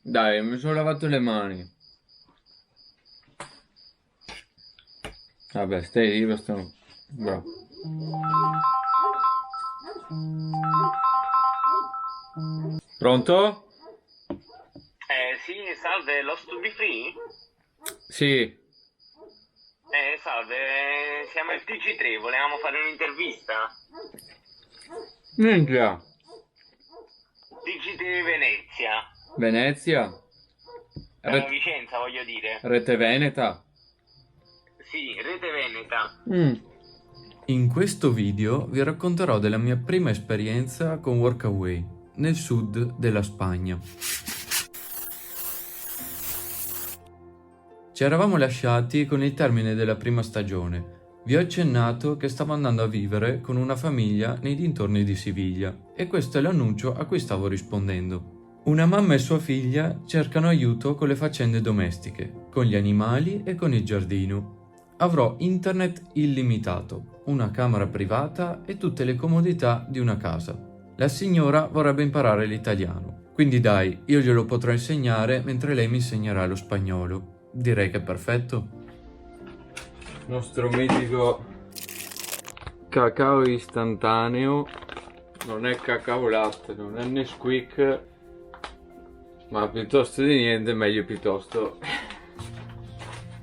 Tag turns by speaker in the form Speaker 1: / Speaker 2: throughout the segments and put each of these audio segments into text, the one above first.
Speaker 1: Dai, mi sono lavato le mani. Vabbè, stai lì, basta. Bravo. Pronto?
Speaker 2: Sì, salve, Lost to be free?
Speaker 1: Sì.
Speaker 2: Salve, siamo il TG3, volevamo fare un'intervista.
Speaker 1: Minchia.
Speaker 2: TG3 Venezia,
Speaker 1: Venezia?
Speaker 2: Vicenza voglio dire.
Speaker 1: Rete Veneta?
Speaker 2: Sì, Rete Veneta.
Speaker 3: In questo video vi racconterò della mia prima esperienza con Workaway nel sud della Spagna. Ci eravamo lasciati con il termine della prima stagione. Vi ho accennato che stavo andando a vivere con una famiglia nei dintorni di Siviglia e questo è l'annuncio a cui stavo rispondendo. Una mamma e sua figlia cercano aiuto con le faccende domestiche, con gli animali e con il giardino. Avrò internet illimitato, una camera privata e tutte le comodità di una casa. La signora vorrebbe imparare l'italiano, quindi dai, io glielo potrò insegnare mentre lei mi insegnerà lo spagnolo. Direi che è perfetto.
Speaker 1: Nostro mitico cacao istantaneo. Non è cacao latte, non è Nesquik, ma piuttosto di niente, meglio piuttosto.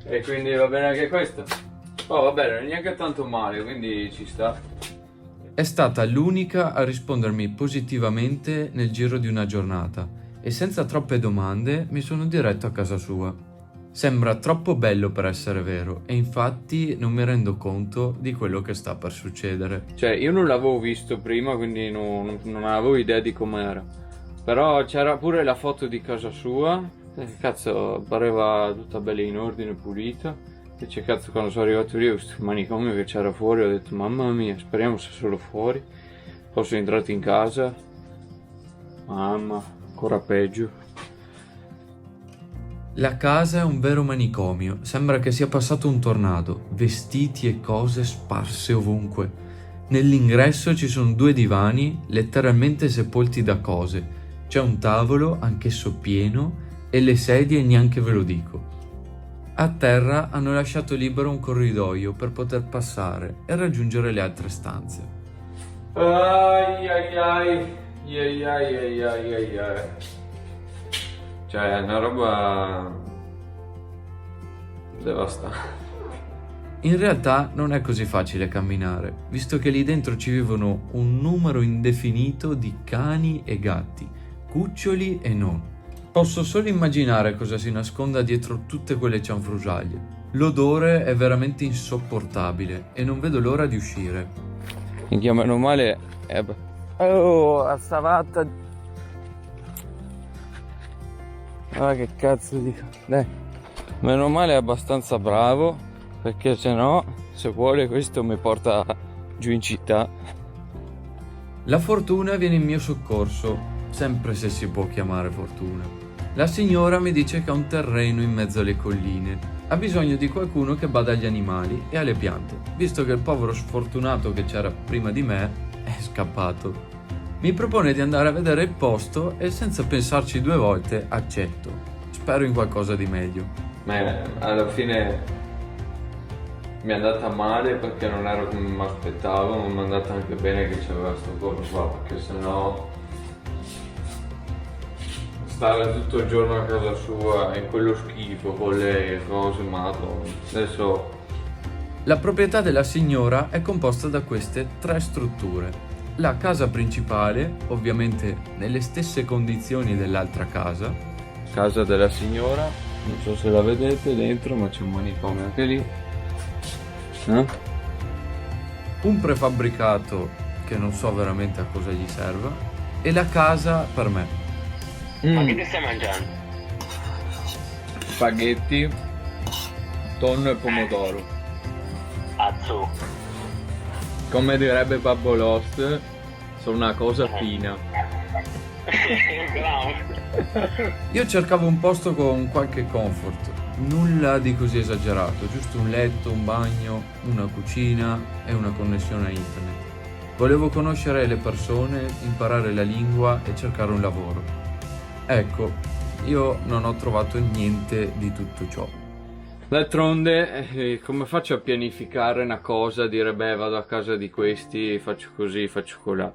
Speaker 1: E quindi va bene anche questo. Oh, va bene, non è neanche tanto male, quindi ci sta.
Speaker 3: È stata l'unica a rispondermi positivamente nel giro di una giornata e senza troppe domande mi sono diretto a casa sua. Sembra troppo bello per essere vero e infatti non mi rendo conto di quello che sta per succedere.
Speaker 1: Cioè, io non l'avevo visto prima, quindi non avevo idea di com'era. Però c'era pure la foto di casa sua. Cazzo, pareva tutta bella in ordine, pulita. Invece cazzo, quando sono arrivato lì ho visto il manicomio che c'era fuori, ho detto mamma mia, speriamo sia solo fuori. Poi sono entrato in casa. Mamma, ancora peggio.
Speaker 3: La casa è un vero manicomio, sembra che sia passato un tornado, vestiti e cose sparse ovunque. Nell'ingresso ci sono 2 divani letteralmente sepolti da cose, c'è un tavolo anch'esso pieno e le sedie neanche ve lo dico. A terra hanno lasciato libero un corridoio per poter passare e raggiungere le altre stanze.
Speaker 1: Ai ai ai, ai ai ai ai ai ai. Cioè, è una roba devastante.
Speaker 3: In realtà non è così facile camminare, visto che lì dentro ci vivono un numero indefinito di cani e gatti, cuccioli e non. Posso solo immaginare cosa si nasconda dietro tutte quelle cianfrusaglie. L'odore è veramente insopportabile e non vedo l'ora di uscire.
Speaker 1: Minchia, meno male. Oh, a stavatta. Ah, che cazzo dico. Dai. Meno male è abbastanza bravo, perché se no, se vuole, questo mi porta giù in città.
Speaker 3: La fortuna viene in mio soccorso, sempre se si può chiamare fortuna. La signora mi dice che ha un terreno in mezzo alle colline. Ha bisogno di qualcuno che bada agli animali e alle piante, visto che il povero sfortunato che c'era prima di me è scappato. Mi propone di andare a vedere il posto e senza pensarci 2 volte accetto. Spero in qualcosa di meglio.
Speaker 1: Ma alla fine mi è andata male perché non era come mi aspettavo, ma mi è andata anche bene che c'aveva sto coso qua, perché sennò stare tutto il giorno a casa sua in quello schifo con le cose, madonna. Adesso
Speaker 3: La proprietà della signora è composta da queste 3 strutture. La casa principale, ovviamente nelle stesse condizioni dell'altra
Speaker 1: casa della signora, non so se la vedete dentro, ma c'è un manicomio anche lì.
Speaker 3: un prefabbricato che non so veramente a cosa gli serva e la casa per me.
Speaker 2: Ma che ti stai mangiando?
Speaker 1: Spaghetti, tonno e pomodoro.
Speaker 2: Azzo.
Speaker 1: Come direbbe Babbo Lost, sono una cosa fina.
Speaker 2: Bravo.
Speaker 3: Io cercavo un posto con qualche comfort, nulla di così esagerato, giusto un letto, un bagno, una cucina e una connessione a internet. Volevo conoscere le persone, imparare la lingua e cercare un lavoro. Ecco, io non ho trovato niente di tutto ciò.
Speaker 1: D'altronde, come faccio a pianificare una cosa, dire beh vado a casa di questi, faccio così, faccio colà?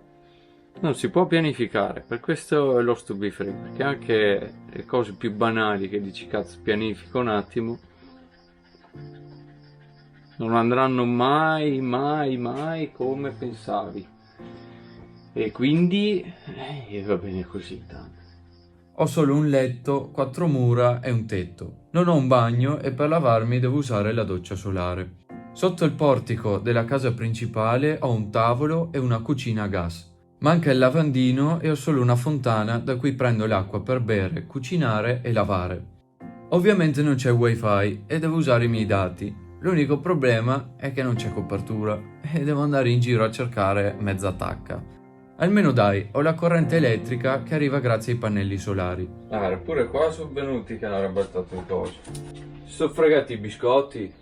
Speaker 1: Non si può pianificare, per questo è lo to be free, perché anche le cose più banali che dici cazzo pianifico un attimo, non andranno mai, mai, mai come pensavi. E quindi va bene così tanto.
Speaker 3: Ho solo un letto, 4 mura e un tetto. Non ho un bagno e per lavarmi devo usare la doccia solare. Sotto il portico della casa principale ho un tavolo e una cucina a gas. Manca il lavandino e ho solo una fontana da cui prendo l'acqua per bere, cucinare e lavare. Ovviamente non c'è wifi e devo usare i miei dati. L'unico problema è che non c'è copertura e devo andare in giro a cercare mezza tacca. Almeno dai, ho la corrente elettrica che arriva grazie ai pannelli solari.
Speaker 1: Pure qua sono venuti che hanno arrabattato le cose. Si sono fregati i biscotti.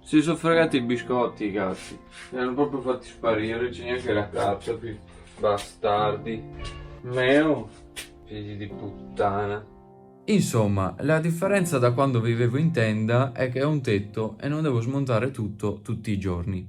Speaker 1: Si sono fregati i biscotti, i gatti. Li hanno proprio fatti sparire, c'è neanche la carta, bastardi. Meo, figli di puttana.
Speaker 3: Insomma, la differenza da quando vivevo in tenda è che ho un tetto e non devo smontare tutto tutti i giorni.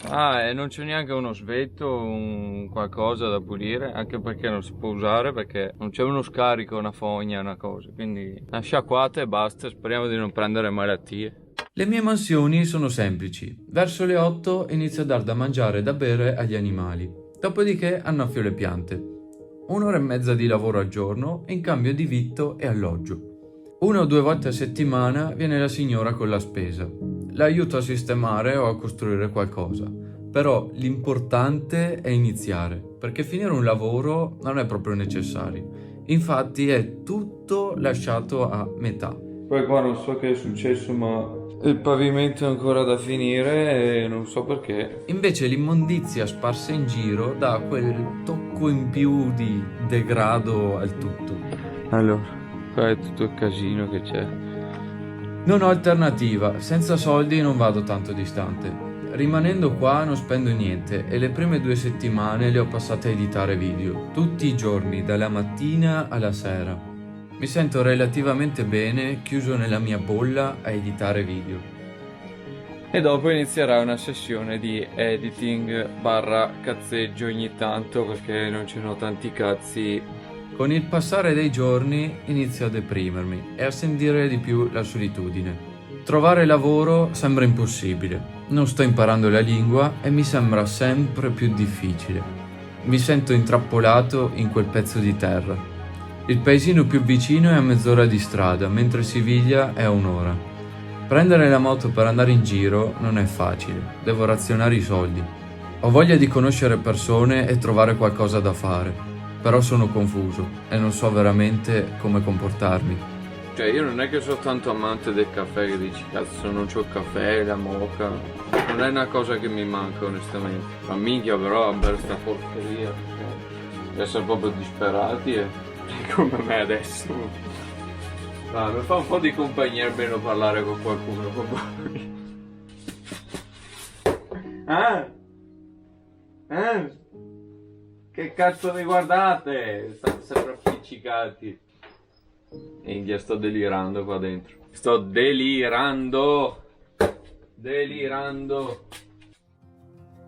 Speaker 1: E non c'è neanche uno svetto, un qualcosa da pulire, anche perché non si può usare, perché non c'è uno scarico, una fogna, una cosa, quindi una sciacquata e basta, speriamo di non prendere malattie.
Speaker 3: Le mie mansioni sono semplici. Verso le 8 inizio a dar da mangiare e da bere agli animali. Dopodiché annaffio le piante. 1 ora e mezza di lavoro al giorno in cambio di vitto e alloggio. 1 o 2 volte a settimana viene la signora con la spesa. La aiuto a sistemare o a costruire qualcosa. Però l'importante è iniziare, perché finire un lavoro non è proprio necessario. Infatti è tutto lasciato a metà.
Speaker 1: Poi qua non so che è successo, ma il pavimento è ancora da finire e non so perché.
Speaker 3: Invece l'immondizia sparsa in giro dà quel tocco in più di degrado al tutto.
Speaker 1: Allora, qua è tutto il casino che c'è.
Speaker 3: Non ho alternativa, senza soldi non vado tanto distante. Rimanendo qua non spendo niente e le prime 2 settimane le ho passate a editare video, tutti i giorni, dalla mattina alla sera. Mi sento relativamente bene, chiuso nella mia bolla a editare video.
Speaker 1: E dopo inizierà una sessione di editing / cazzeggio ogni tanto, perché non ce n'ho tanti cazzi.
Speaker 3: Con il passare dei giorni inizio a deprimermi e a sentire di più la solitudine. Trovare lavoro sembra impossibile. Non sto imparando la lingua e mi sembra sempre più difficile. Mi sento intrappolato in quel pezzo di terra. Il paesino più vicino è a mezz'ora di strada, mentre Siviglia è a 1 ora. Prendere la moto per andare in giro non è facile, devo razionare i soldi. Ho voglia di conoscere persone e trovare qualcosa da fare, però sono confuso e non so veramente come comportarmi.
Speaker 1: Cioè io non è che sono tanto amante del caffè che dici cazzo non c'ho il caffè, la moka. Non è una cosa che mi manca onestamente. Ma minchia però a bere sta porcheria. Essere proprio disperati e come me adesso. Mi fa un po' di compagnia almeno parlare con qualcuno. Che cazzo mi guardate? State sempre appiccicati. India, sto delirando qua dentro. Sto delirando.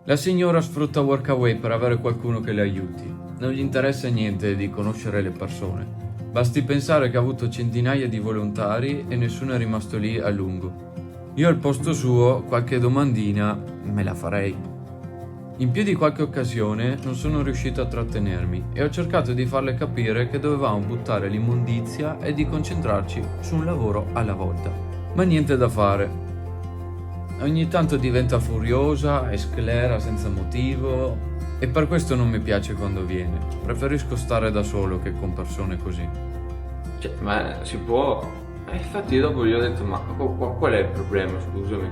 Speaker 3: La signora sfrutta Workaway per avere qualcuno che le aiuti. Non gli interessa niente di conoscere le persone. Basti pensare che ha avuto centinaia di volontari e nessuno è rimasto lì a lungo. Io al posto suo qualche domandina me la farei. In più di qualche occasione non sono riuscito a trattenermi e ho cercato di farle capire che dovevamo buttare l'immondizia e di concentrarci su un lavoro alla volta. Ma niente da fare. Ogni tanto diventa furiosa e sclera senza motivo e per questo non mi piace quando viene. Preferisco stare da solo che con persone così.
Speaker 1: Cioè, ma si può. Infatti dopo gli ho detto, ma qual è il problema, scusami?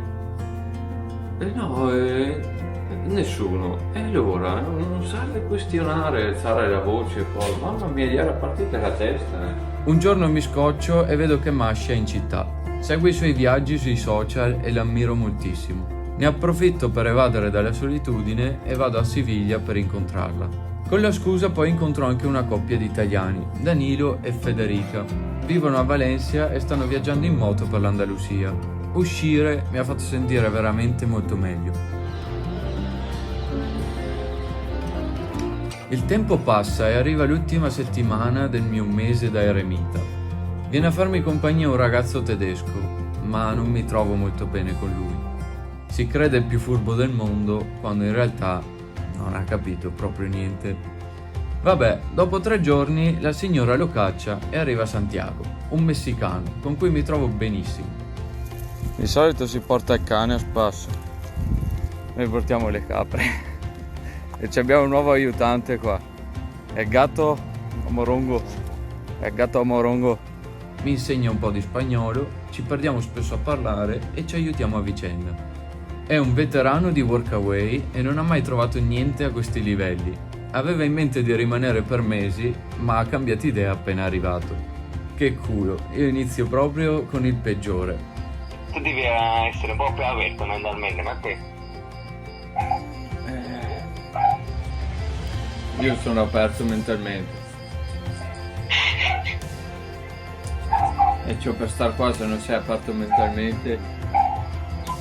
Speaker 1: Nessuno. E allora, non serve questionare, alzare la voce e poi, mamma mia, gli era partita la testa,
Speaker 3: Un giorno mi scoccio e vedo che Masha è in città. Seguo i suoi viaggi sui social e l'ammiro moltissimo. Ne approfitto per evadere dalla solitudine e vado a Siviglia per incontrarla. Con la scusa poi incontro anche una coppia di italiani, Danilo e Federica. Vivono a Valencia e stanno viaggiando in moto per l'Andalusia. Uscire mi ha fatto sentire veramente molto meglio. Il tempo passa e arriva l'ultima settimana del mio mese da eremita. Viene a farmi compagnia un ragazzo tedesco, ma non mi trovo molto bene con lui. Si crede il più furbo del mondo, quando in realtà non ha capito proprio niente. Vabbè, dopo 3 giorni la signora lo caccia e arriva Santiago, un messicano, con cui mi trovo benissimo.
Speaker 1: Di solito si porta il cane a spasso. Noi portiamo le capre. E ci abbiamo un nuovo aiutante qua. È il gatto Morongo. È il gatto Morongo.
Speaker 3: Mi insegna un po' di spagnolo, ci perdiamo spesso a parlare e ci aiutiamo a vicenda. È un veterano di Workaway e non ha mai trovato niente a questi livelli. Aveva in mente di rimanere per mesi, ma ha cambiato idea appena arrivato. Che culo, io inizio proprio con il peggiore.
Speaker 2: Tu devi essere un po' più aperto mentalmente, ma te?
Speaker 1: Io sono aperto mentalmente. E c'ho per star qua, se non sei aperto mentalmente,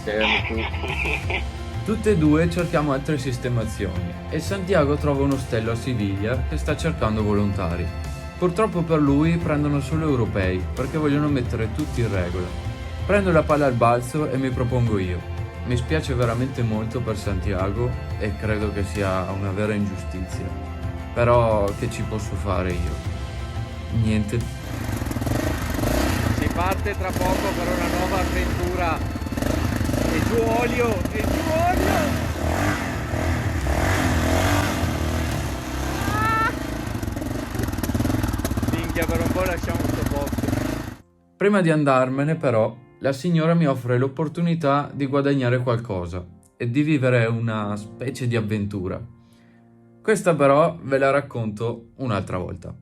Speaker 1: fermi tu.
Speaker 3: Tutte e due cerchiamo altre sistemazioni e Santiago trova un ostello a Siviglia che sta cercando volontari. Purtroppo per lui prendono solo europei perché vogliono mettere tutti in regola. Prendo la palla al balzo e mi propongo io. Mi spiace veramente molto per Santiago e credo che sia una vera ingiustizia. Però che ci posso fare io? Niente.
Speaker 1: Si parte tra poco per una nuova avventura. E giù olio! E giù olio! Minchia, per un po' lasciamo sto posto.
Speaker 3: Prima di andarmene, però, la signora mi offre l'opportunità di guadagnare qualcosa e di vivere una specie di avventura. Questa però ve la racconto un'altra volta.